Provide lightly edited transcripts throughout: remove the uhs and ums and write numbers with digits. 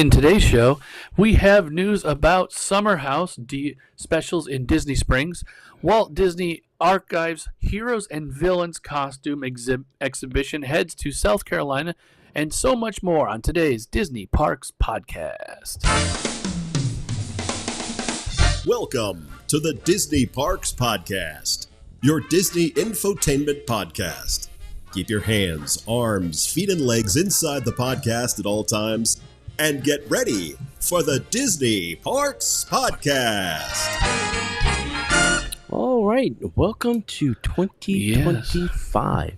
In today's show, we have news about Summer House specials in Disney Springs, Walt Disney Archives Heroes and Villains Costume Exhibition heads to South Carolina, and so much more on today's Disney Parks Podcast. Welcome to the Disney Parks Podcast, your Disney infotainment podcast. Keep your hands, arms, feet, and legs inside the podcast at all times, and get ready for the Disney Parks Podcast. All right, welcome to 2025.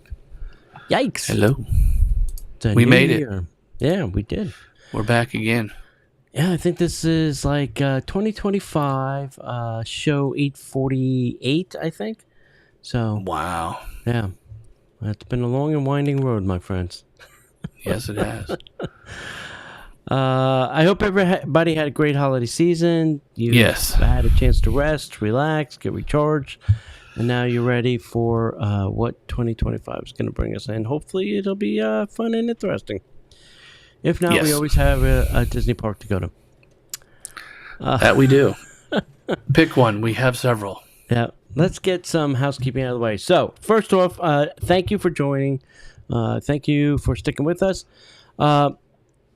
Yes. Yikes. Hello. We made it. Yeah, we did. We're back again. Yeah, I think this is like 2025, show 848, I think. So, Wow. yeah, it's been a long and winding road, my friends. Yes, it has. I hope everybody had a great holiday season. You Yes. had a chance to rest, relax, get recharged, and now you're ready for what 2025 is going to bring us in. Hopefully, it'll be fun and interesting. If not, Yes. we always have a Disney park to go to. That we do. Pick one. We have several. Yeah, let's get some housekeeping out of the way. So, first off, thank you for joining. Thank you for sticking with us.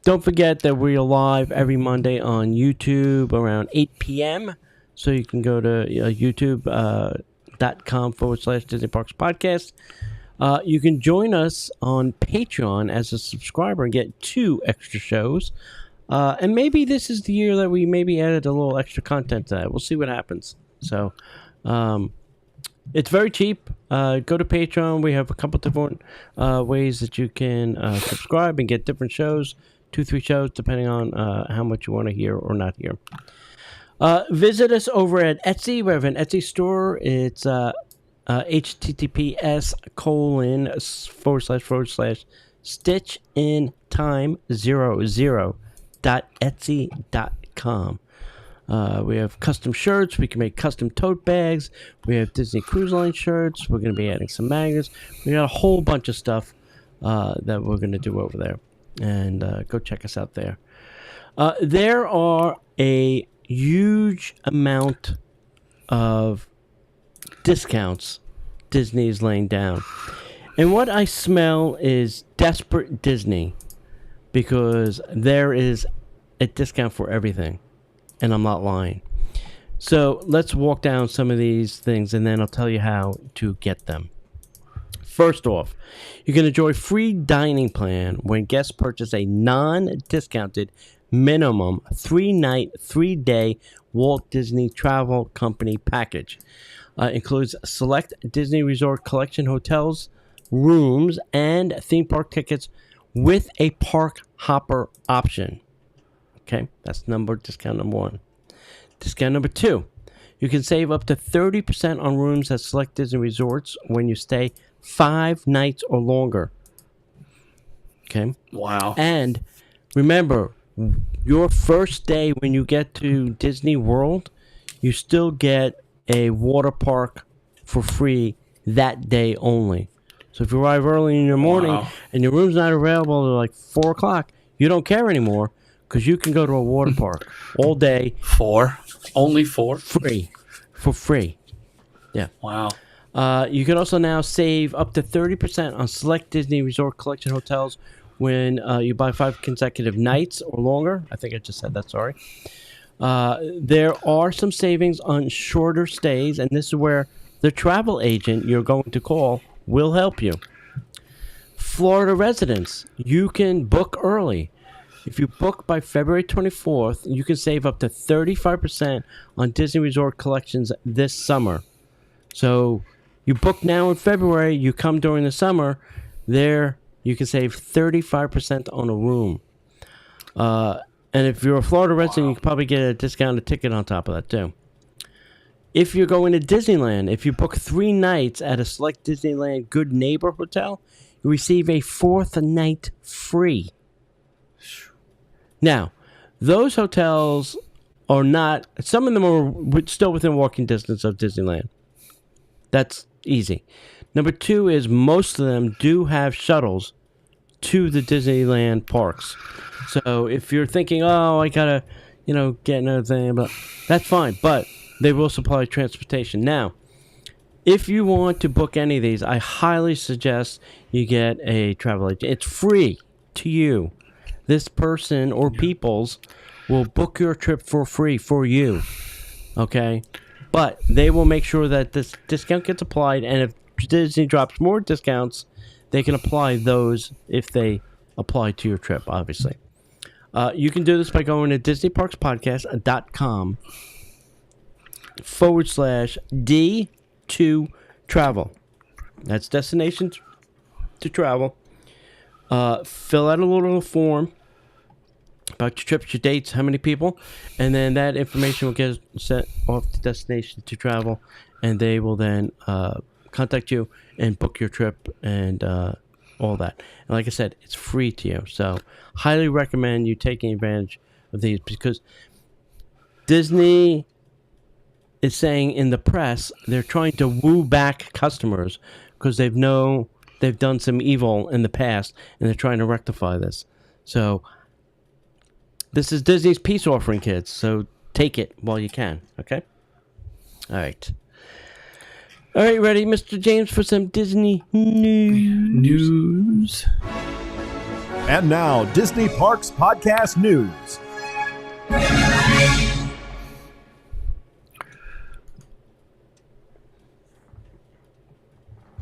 Don't forget that we are live every Monday on YouTube around 8 p.m. So you can go to youtube.com/Disney Parks Podcast. You can join us on Patreon as a subscriber and get 2 extra shows. And maybe this is the year that we maybe added a little extra content to that. We'll see what happens. So it's very cheap. Go to Patreon. We have a couple different ways that you can subscribe and get different shows. 2-3 shows, depending on how much you want to hear or not hear. Visit us over at Etsy. We have an Etsy store. It's https://stitchintime00.etsy.com. We have custom shirts. We can make custom tote bags. We have Disney Cruise Line shirts. We're going to be adding some magnets. We got a whole bunch of stuff that we're going to do over there. And go check us out there. There are a huge amount of discounts Disney's laying down. And what I smell is desperate Disney, because there is a discount for everything. And I'm not lying. So let's walk down some of these things, and then I'll tell you how to get them. First off, you can enjoy free dining plan when guests purchase a non-discounted minimum 3-night, 3-day Walt Disney Travel Company package. Includes select Disney Resort Collection hotels, rooms, and theme park tickets with a park hopper option. Okay, that's discount number 1. Discount number 2, you can save up to 30% on rooms at select Disney resorts when you stay 5 nights or longer. Okay. Wow. And remember, your first day when you get to Disney World, you still get a water park for free that day only. So if you arrive early in the morning and your room's not available till like 4 o'clock, you don't care anymore, because you can go to a water park all day. 4? Only 4? Free. For free. Yeah. Wow. You can also now save up to 30% on select Disney Resort Collection hotels when you buy 5 consecutive nights or longer. I think I just said that, sorry. There are some savings on shorter stays, and this is where the travel agent you're going to call will help you. Florida residents, you can book early. If you book by February 24th, you can save up to 35% on Disney Resort Collections this summer. So you book now in February, you come during the summer, there you can save 35% on a room. And if you're a Florida resident, you can probably get a discounted ticket on top of that too. If you're going to Disneyland, if you book 3 nights at a select Disneyland Good Neighbor hotel, you receive a 4th night free. Now, those hotels are not, some of them are still within walking distance of Disneyland. That's easy. Number 2 is most of them do have shuttles to the Disneyland parks. So if you're thinking, oh, I gotta, get another thing, but that's fine. But they will supply transportation. Now, if you want to book any of these, I highly suggest you get a travel agent. It's free to you. This person or peoples will book your trip for free for you. Okay? But they will make sure that this discount gets applied, and if Disney drops more discounts, they can apply those if they apply to your trip, obviously. You can do this by going to DisneyParksPodcast.com/D2Travel. That's destination to travel. Fill out a little form about your trips, your dates, how many people, and then that information will get sent off to Destination to Travel, and they will then contact you and book your trip and all that. And like I said, it's free to you. So highly recommend you taking advantage of these, because Disney is saying in the press they're trying to woo back customers because they've done some evil in the past, and they're trying to rectify this. So this is Disney's peace offering, kids. So take it while you can. Okay? All right. All right, ready, Mr. James, for some Disney news? And now, Disney Parks Podcast News.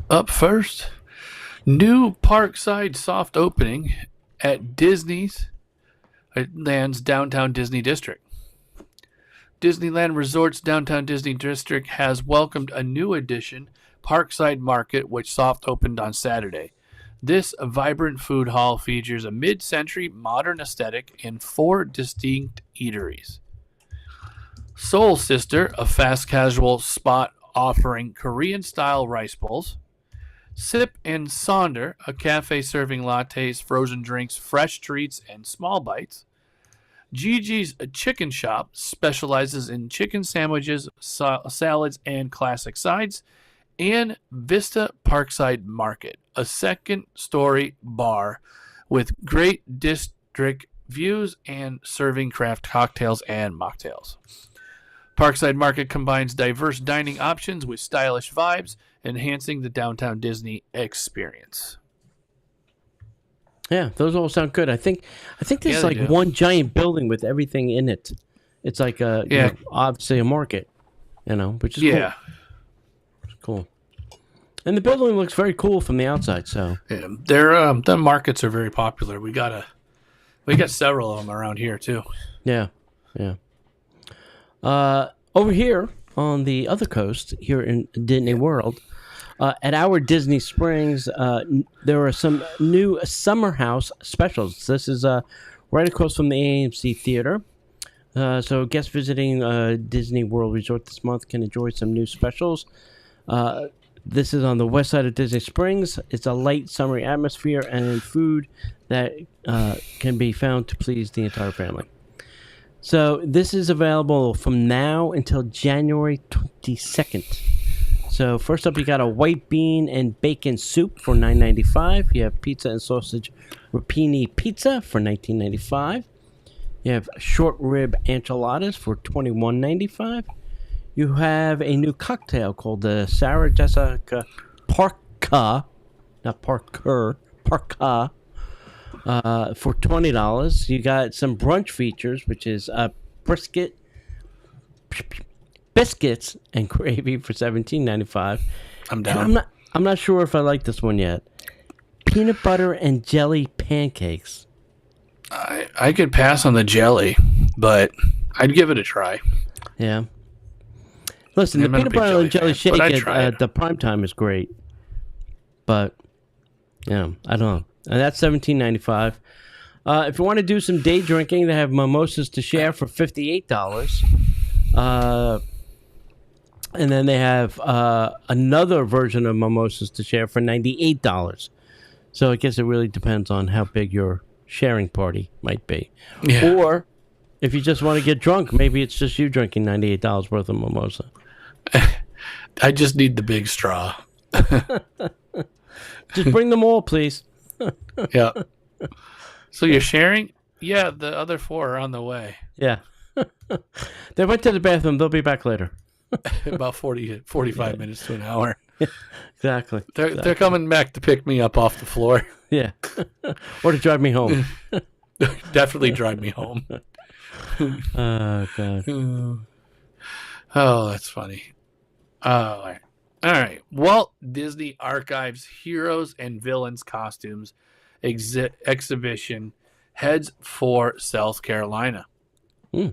Up first, new parkside soft opening at Disneyland's Downtown Disney District. Disneyland Resort's Downtown Disney District has welcomed a new addition, Parkside Market, which soft opened on Saturday. This vibrant food hall features a mid-century modern aesthetic and 4 distinct eateries. Soul Sister, a fast casual spot offering Korean-style rice bowls. Sip and Sonder, a cafe serving lattes, frozen drinks, fresh treats, and small bites. Gigi's Chicken Shop specializes in chicken sandwiches, salads, and classic sides. And Vista Parkside Market, a second-story bar with great district views and serving craft cocktails and mocktails. Parkside Market combines diverse dining options with stylish vibes, enhancing the downtown Disney experience. Yeah, those all sound good. I think there's like one giant building with everything in it. It's like obviously a market, which is cool. Cool. And the building looks very cool from the outside. So yeah, the markets are very popular. We got several of them around here too. Yeah. Over here on the other coast, here in Disney World, at our Disney Springs, there are some new summer house specials. This is right across from the AMC Theater. So guests visiting Disney World Resort this month can enjoy some new specials. This is on the west side of Disney Springs. It's a light summery atmosphere and food that can be found to please the entire family. So this is available from now until January 22nd. So first up, you got a white bean and bacon soup for $9.95. You have pizza and sausage rapini pizza for $19.95. You have short rib enchiladas for $21.95. You have a new cocktail called the Sarah Jessica Parka, not Parker, Parka, for $20. You got some brunch features, which is biscuits and gravy for $17.95. I'm down. I'm not sure if I like this one yet. Peanut butter and jelly pancakes. I could pass on the jelly, but I'd give it a try. Yeah. Listen, the peanut butter and jelly shake at the prime time is great, but I don't know. And that's $17.95. If you want to do some day drinking, they have mimosas to share for $58. And then they have another version of mimosas to share for $98. So I guess it really depends on how big your sharing party might be. Yeah. Or if you just want to get drunk, maybe it's just you drinking $98 worth of mimosa. I just need the big straw. Just bring them all, please. Yeah. So you're sharing? Yeah, the other 4 are on the way. Yeah. They went to the bathroom. They'll be back later. About 45 minutes to an hour. Exactly. They're coming back to pick me up off the floor. Yeah. Or to drive me home. Definitely drive me home. Oh, God. Oh, that's funny. All right. Walt Disney Archives Heroes and Villains Costumes exhibition heads for South Carolina. Hmm.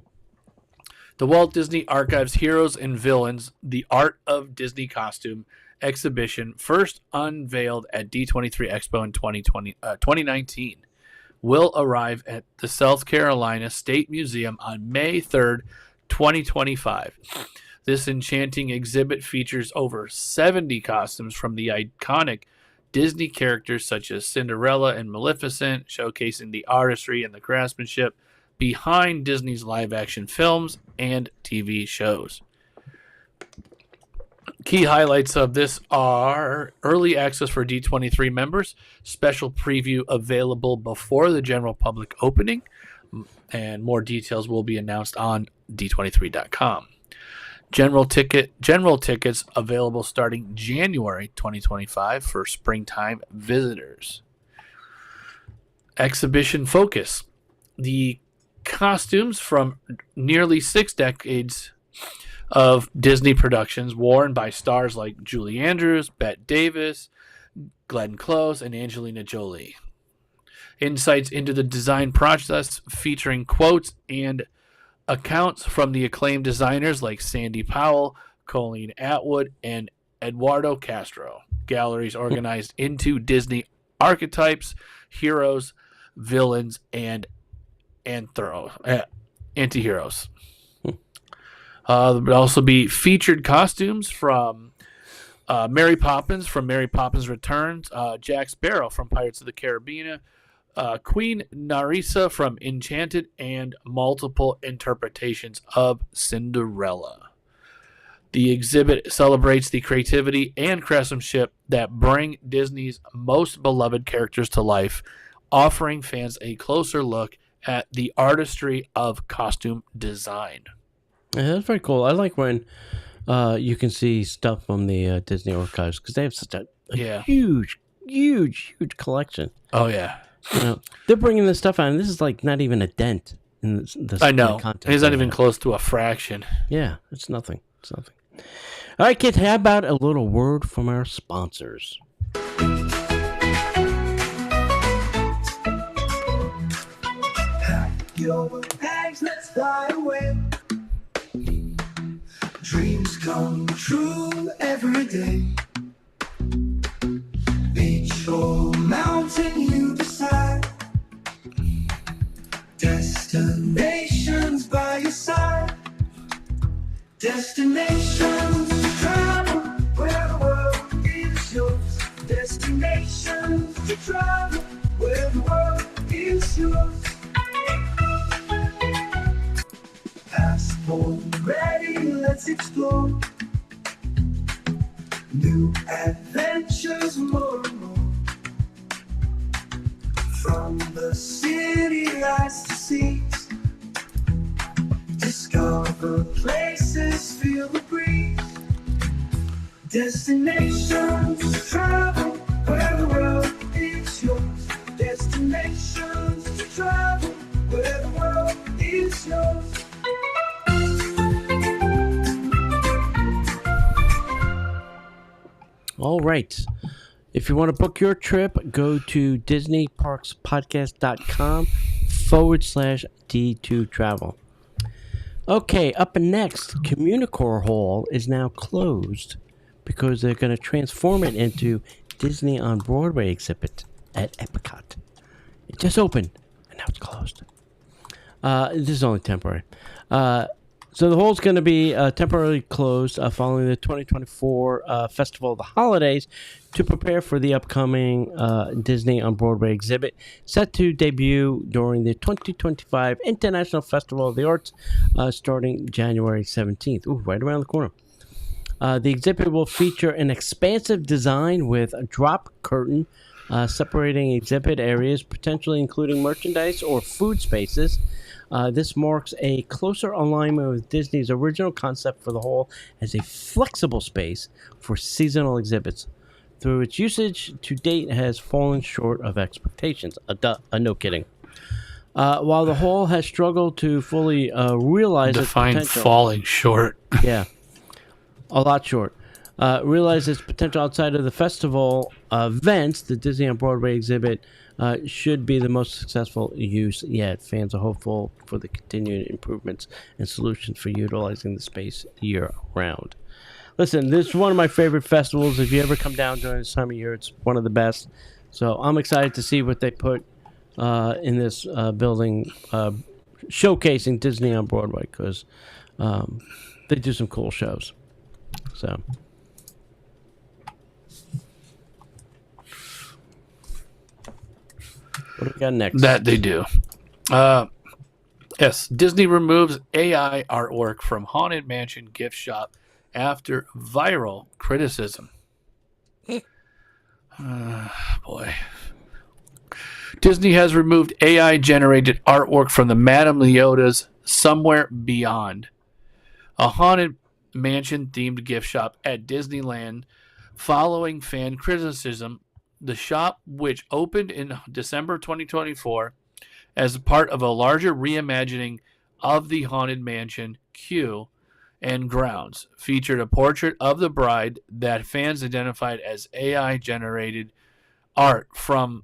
The Walt Disney Archives Heroes and Villains, The Art of Disney Costume exhibition, first unveiled at D23 Expo in 2019, will arrive at the South Carolina State Museum on May 3rd, 2025. This enchanting exhibit features over 70 costumes from the iconic Disney characters such as Cinderella and Maleficent, showcasing the artistry and the craftsmanship behind Disney's live-action films and TV shows. Key highlights of this are early access for D23 members, special preview available before the general public opening, and more details will be announced on d23.com. General tickets available starting January 2025 for springtime visitors. Exhibition focus. The costumes from nearly 6 decades of Disney productions worn by stars like Julie Andrews, Bette Davis, Glenn Close, and Angelina Jolie. Insights into the design process featuring quotes and accounts from the acclaimed designers like Sandy Powell, Colleen Atwood, and Eduardo Castro. Galleries organized into Disney archetypes, heroes, villains, and anti-heroes. There will also be featured costumes from Mary Poppins from Mary Poppins Returns, Jack Sparrow from Pirates of the Caribbean, Queen Narissa from Enchanted, and multiple interpretations of Cinderella. The exhibit celebrates the creativity and craftsmanship that bring Disney's most beloved characters to life, offering fans a closer look at the artistry of costume design. Yeah, that's very cool. I like when you can see stuff from the Disney archives because they have such a huge collection. Oh, yeah. You know, they're bringing this stuff out, and this is like not even a dent in the I know. content. It's not even close to a fraction. Yeah, it's nothing. It's nothing. All right, kids, how about a little word from our sponsors? Pack your bags, let's fly away. Dreams come true every day. Beach or mountain, you decide. Destinations by your side. Destinations to travel where the world is yours. Destinations to travel where the world is yours. Passport ready, let's explore. New adventures, more and more. From the city lights to seas, discover places, feel the breeze. Destinations to travel where the world is yours. Destinations to travel where the world is yours. All right. If you want to book your trip, go to DisneyParksPodcast.com/D2 Travel. Okay, up next, Communicore Hall is now closed because they're going to transform it into Disney on Broadway exhibit at Epcot. It just opened, and now it's closed. This is only temporary. So the hall's going to be temporarily closed following the 2024 Festival of the Holidays to prepare for the upcoming Disney on Broadway exhibit set to debut during the 2025 International Festival of the Arts starting January 17th. Ooh, right around the corner. The exhibit will feature an expansive design with a drop curtain separating exhibit areas, potentially including merchandise or food spaces. This marks a closer alignment with Disney's original concept for the hall as a flexible space for seasonal exhibits. Through its usage to date, it has fallen short of expectations. No kidding. While the hall has struggled to fully realize its Define potential, falling short. yeah, a lot short. Realize its potential outside of the festival events, the Disney on Broadway exhibit should be the most successful use yet. Fans are hopeful for the continued improvements and solutions for utilizing the space year-round. Listen, this is one of my favorite festivals. If you ever come down during this time of year, it's one of the best. So I'm excited to see what they put in this building, showcasing Disney on Broadway, because they do some cool shows. So... what do we got next? That they do. Yes, Disney removes AI artwork from Haunted Mansion gift shop after viral criticism. Boy. Disney has removed AI-generated artwork from the Madame Leota's Somewhere Beyond, a Haunted Mansion-themed gift shop at Disneyland, following fan criticism. The shop, which opened in December 2024 as part of a larger reimagining of the Haunted Mansion queue and grounds, featured a portrait of the bride that fans identified as AI-generated art from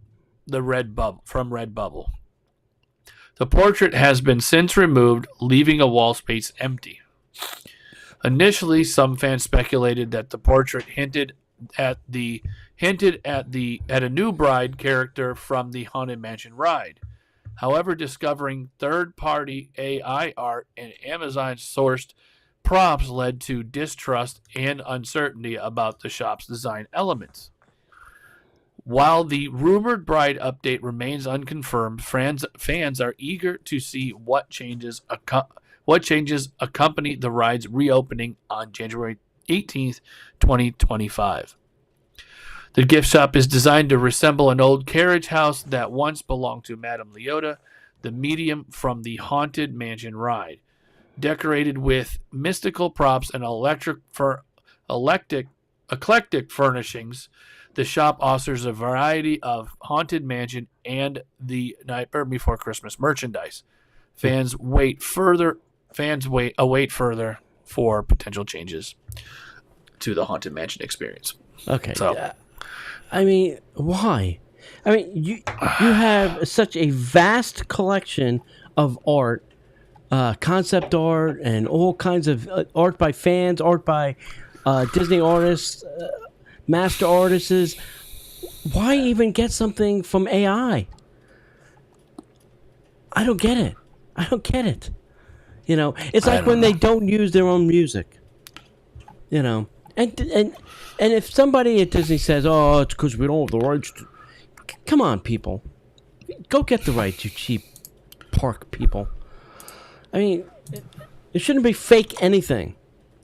Redbubble. The portrait has been since removed, leaving a wall space empty. Initially, some fans speculated that the portrait hinted at a new bride character from the Haunted Mansion ride. However, discovering third-party AI art and Amazon-sourced props led to distrust and uncertainty about the shop's design elements. While the rumored bride update remains unconfirmed, fans are eager to see what changes accompany the ride's reopening on January 18th, 2025. The gift shop is designed to resemble an old carriage house that once belonged to Madame Leota, the medium from the Haunted Mansion ride. Decorated with mystical props and eclectic furnishings, the shop offers a variety of Haunted Mansion and the Nightmare Before Christmas merchandise. Fans await further for potential changes to the Haunted Mansion experience. Okay. So, I mean, why? I mean, you have such a vast collection of art, concept art, and all kinds of art by fans, art by Disney artists, master artists. Why even get something from AI? I don't get it. You know, it's like when they don't use their own music. You know, and if somebody at Disney says, "Oh, it's because we don't have the rights," come on, people, go get the rights, you cheap park people. I mean, it shouldn't be fake anything.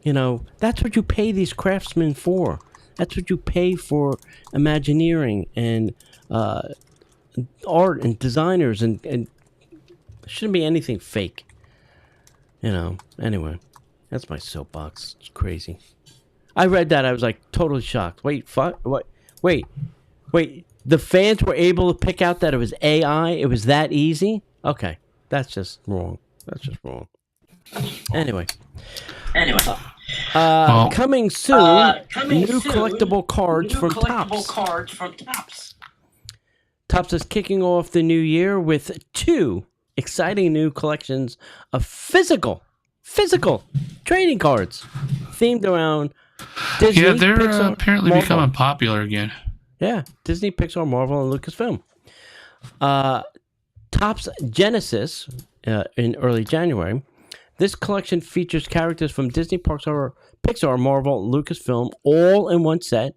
You know, that's what you pay these craftsmen for. That's what you pay for Imagineering and art and designers, and it shouldn't be anything fake. You know, anyway, that's my soapbox. It's crazy. I read that. I was like totally shocked. Wait, what? Wait. The fans were able to pick out that it was AI? It was that easy? Okay. That's just wrong. Anyway. Coming soon, new collectible cards from Topps. Topps is kicking off the new year with 2 exciting new collections of physical trading cards themed around Disney. Yeah, they're Pixar, apparently Marvel. becoming popular again. Yeah, Disney, Pixar, Marvel, and Lucasfilm. Topps Genesis in early January. This collection features characters from Disney, Pixar, Marvel, Lucasfilm, all in one set.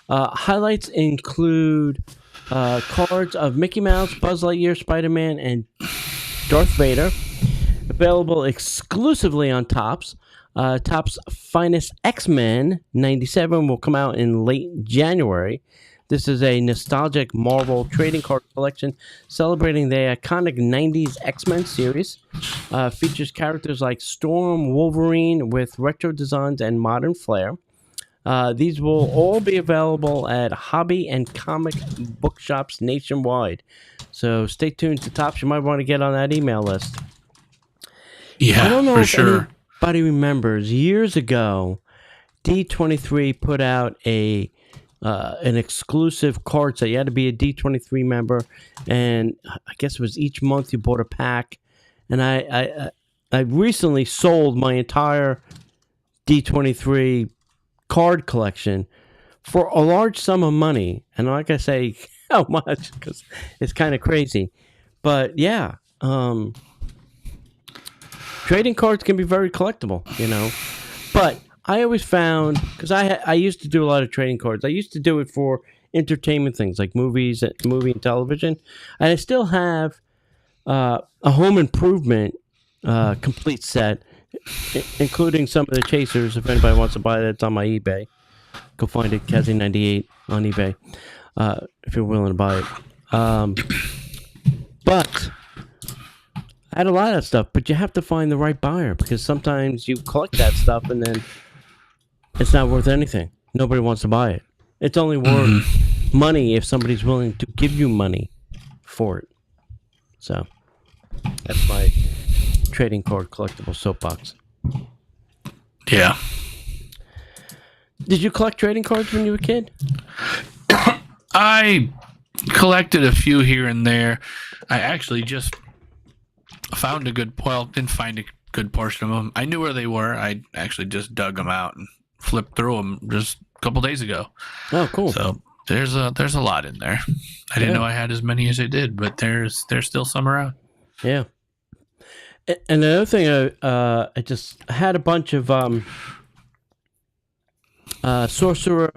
Highlights include cards of Mickey Mouse, Buzz Lightyear, Spider-Man, and Darth Vader. Available exclusively on Topps. Topps Finest X-Men '97 will come out in late January. This is a nostalgic Marvel trading card collection celebrating the iconic 90s X-Men series. Features characters like Storm, Wolverine with retro designs and modern flair. These will all be available at hobby and comic bookshops nationwide. So stay tuned to Tops. You might want to get on that email list. Yeah, I don't know for if sure. anybody remembers, years ago, D23 put out an exclusive card set. You had to be a D23 member, and I guess it was each month you bought a pack. And I recently sold my entire D23 card collection for a large sum of money. And I'm not gonna say how much because it's kind of crazy, but yeah, trading cards can be very collectible, But I always found, because I used to do a lot of trading cards. I used to do it for entertainment things like movie and television, and I still have a home improvement complete set, including some of the chasers. If anybody wants to buy that, it's on my eBay. Go find it, Kazzy98 on eBay, if you're willing to buy it. But I had a lot of that stuff, but you have to find the right buyer, because sometimes you collect that stuff and then it's not worth anything. Nobody wants to buy it. It's only worth money if somebody's willing to give you money for it. So that's my trading card collectible soapbox. Yeah. Did you collect trading cards when you were a kid? I collected a few here and there. I actually just found didn't find a good portion of them. I knew where they were. I actually just dug them out and flipped through them just a couple days ago. Oh, cool. So there's a lot in there. I didn't know I had as many as I did, but there's still some around. Yeah. And another thing, I just had a bunch of Sorcerer,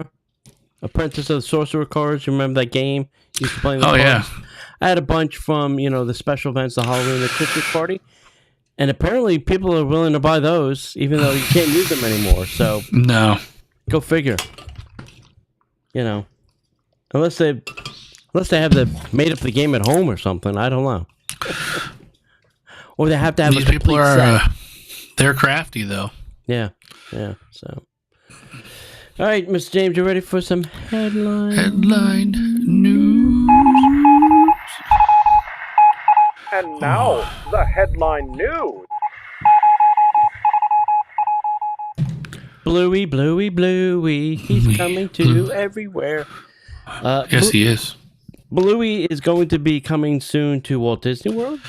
Apprentice of the Sorcerer cards. You remember that game? You used to play with yeah. I had a bunch from, the special events, the Halloween, the Christmas party. And apparently people are willing to buy those, even though you can't use them anymore. So No. go figure. Unless they have made up the game at home or something. I don't know. Or they have to have These a people complete are set. they're crafty though. Yeah. So, all right, Mr. James, you ready for some headlines? Headline news. And now, the headline news. Bluey, Bluey, Bluey, he's coming to everywhere. Yes, he is. Bluey is going to be coming soon to Walt Disney World,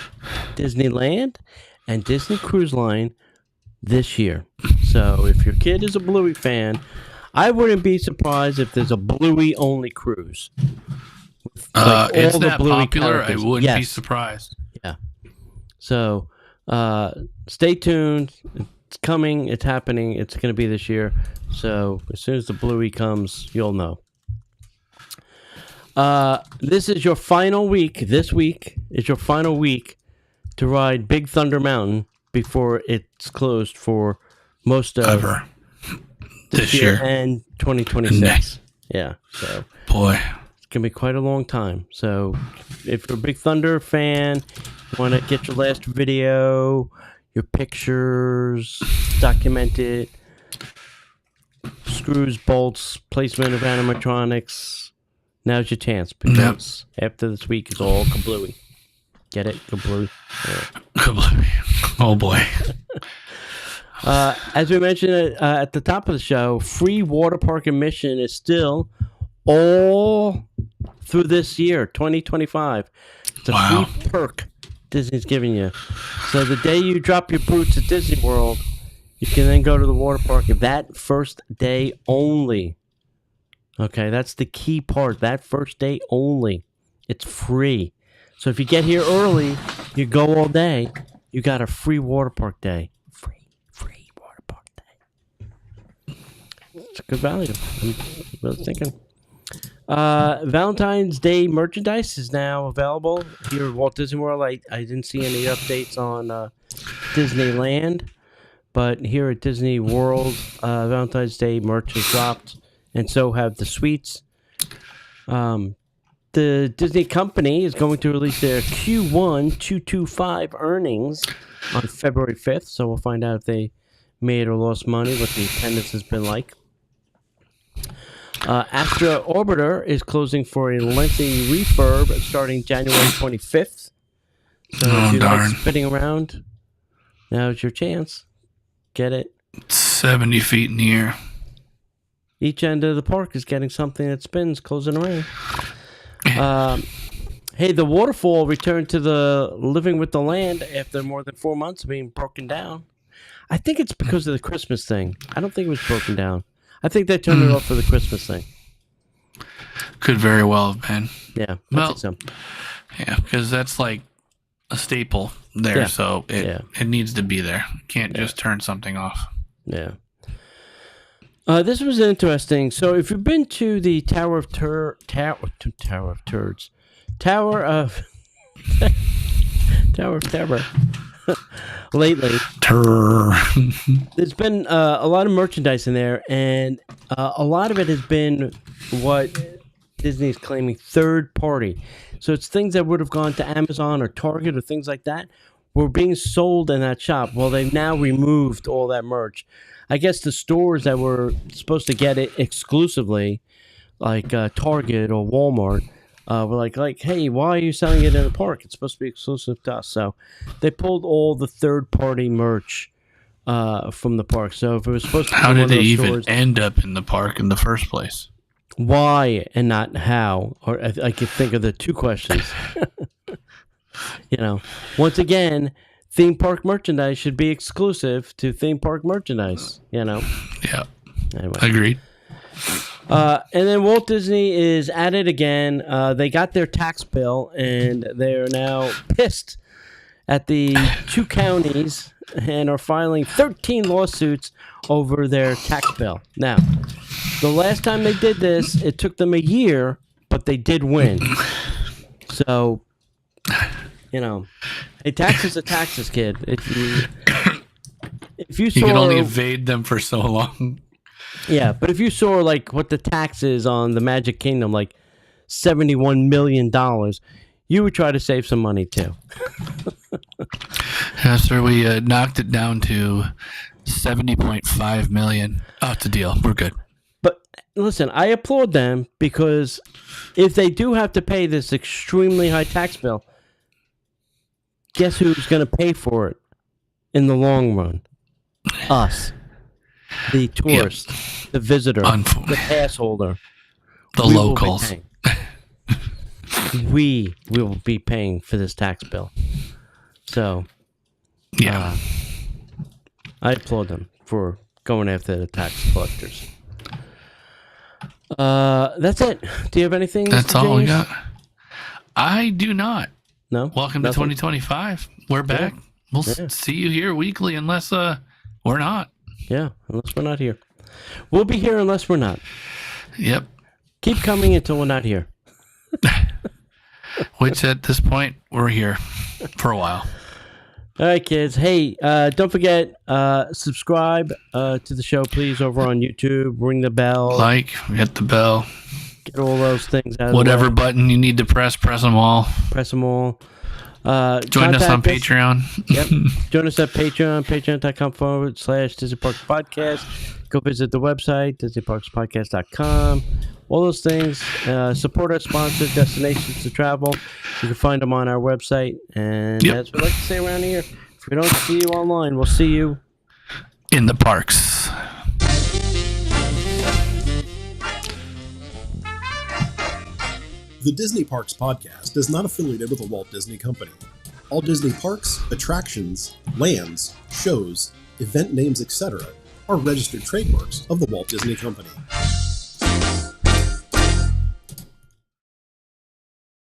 Disneyland, and Disney Cruise Line this year. So if your kid is a Bluey fan, I wouldn't be surprised if there's a Bluey-only cruise. It's all the that Bluey popular. characters. I wouldn't be Yes. surprised. Yeah. So stay tuned. It's coming. It's happening. It's going to be this year. So as soon as the Bluey comes, you'll know. This is your final week. This week is your final week to ride Big Thunder Mountain before it's closed for most of Ever. this year and 2026. Yeah. So Boy. it's going to be quite a long time. So if you're a Big Thunder fan, you want to get your last video, your pictures, document it, screws, bolts, placement of animatronics, now's your chance, because after this week is all kablooey. Get it? Kablooey. Oh boy. As we mentioned at the top of the show, free water park admission is still all through this year, 2025. It's a Wow. free perk Disney's giving you. So the day you drop your boots at Disney World, you can then go to the water park that first day only. Okay, that's the key part. That first day only. It's free. So if you get here early, you go all day, you got a free water park day. Free water park day. It's a good value. I'm really thinking. Valentine's Day merchandise is now available here at Walt Disney World. I didn't see any updates on Disneyland, but here at Disney World, Valentine's Day merch has dropped, and so have the sweets. The Disney company is going to release their Q1 225 earnings on February 5th, so we'll find out if they made or lost money, what the attendance has been like. Astra Orbiter is closing for a lengthy refurb starting January 25th. So if you like spinning around, now's your chance. Get it. 70 feet in the air. Each end of the park is getting something that spins, closing around. Hey, the waterfall returned to the living with the land after more than 4 months of being broken down. I think it's because of the Christmas thing. I don't think it was broken down. I think they turned it off for the Christmas thing. Could very well have been. Yeah, well, I think so. Yeah, because that's like a staple there, so it needs to be there. You can't just turn something off. Yeah. This was interesting. So if you've been to the Tower of Terror lately, there's been a lot of merchandise in there, and a lot of it has been what Disney's claiming third party. So it's things that would have gone to Amazon or Target or things like that were being sold in that shop. Well, they've now removed all that merch. I guess the stores that were supposed to get it exclusively, like Target or Walmart, were like, hey, why are you selling it in the park? It's supposed to be exclusive to us. So they pulled all the third-party merch from the park. So if it was supposed to be how did it even stores, end up in the park in the first place? Why and not how? Or I could think of the two questions. Once again, theme park merchandise should be exclusive to theme park merchandise, Yeah. Anyway. Agreed. And then Walt Disney is at it again. They got their tax bill, and they're now pissed at the two counties and are filing 13 lawsuits over their tax bill. Now, the last time they did this, it took them a year, but they did win. So, hey, taxes are taxes, kid. If you saw, you can only evade them for so long. Yeah, but if you saw like what the tax is on the Magic Kingdom, like $71 million, you would try to save some money too. Yeah, sir, we knocked it down to 70.5 million. Oh, it's a deal. We're good. But listen, I applaud them because if they do have to pay this extremely high tax bill, guess who's going to pay for it in the long run? Us. The tourist, the visitor, the pass holder, the locals. We will be paying for this tax bill. So, yeah, I applaud them for going after the tax collectors. That's it. Do you have anything? That's all we got. I do not. No. Welcome to 2025. We're back. Yeah. We'll see you here weekly, unless we're not. Yeah, unless we're not here. We'll be here unless we're not. Yep. Keep coming until we're not here. Which at this point, we're here for a while. All right, kids. Hey, don't forget, subscribe to the show, please, over on YouTube. Ring the bell. Hit the bell. Get all those things out of whatever the way. Button you need to press them all. Press them all. Join us on Patreon. Yep. Join us at Patreon, patreon.com/Disney Parks Podcast. Go visit the website, DisneyParksPodcast.com. All those things. Support our sponsors, Destinations to Travel. You can find them on our website. And as we like to say around here, if we don't see you online, we'll see you in the parks. The Disney Parks Podcast is not affiliated with the Walt Disney Company. All Disney parks, attractions, lands, shows, event names, etc. are registered trademarks of the Walt Disney Company.